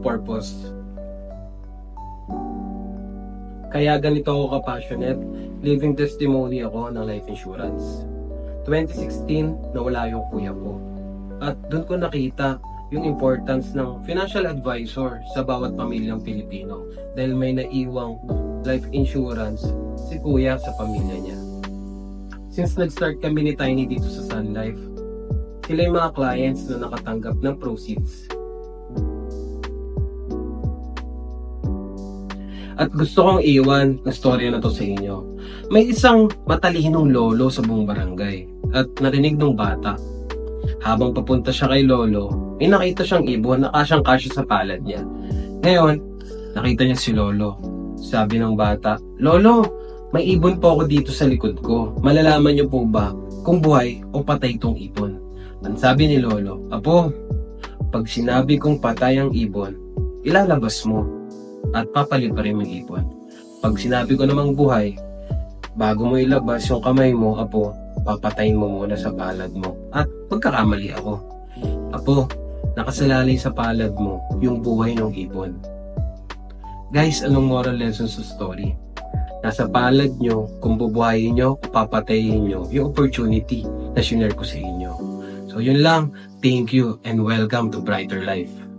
purpose. Kaya ganito ako ka-passionate, living testimony ako ng life insurance. 2016, nawala yung kuya ko. At doon ko nakita yung importance ng financial advisor sa bawat pamilyang Pilipino dahil may naiwang life insurance si kuya sa pamilya niya. Since nag-start kami ni Tiny dito sa Sun Life, sila yung mga clients na nakatanggap ng proceeds. At gusto kong iwan na storya na to sa inyo. May isang matalinong lolo sa buong barangay at narinig ng bata. Habang papunta siya kay lolo, ay nakita siyang ibon na kasyang-kasya sa palad niya. Ngayon, nakita niya si lolo. Sabi ng bata, "Lolo, may ibon po ako dito sa likod ko. Malalaman niyo po ba kung buhay o patay itong ibon?" Ang sabi ni lolo, "Apo, pag sinabi kong patay ang ibon, ilalabas mo at papaliparin mo yung ibon. Pag sinabi ko namang buhay, bago mo ilabas yung kamay mo, apo, papatayin mo muna sa palad mo at pagkakamali ako. Apo, nakasalalay sa palad mo yung buhay ng ibon." Guys, anong moral lesson sa story? Nasa palad nyo kung bubuhayin nyo o papatayin nyo yung opportunity na sinare ko sa inyo. So yun lang, thank you and welcome to Brighter Life.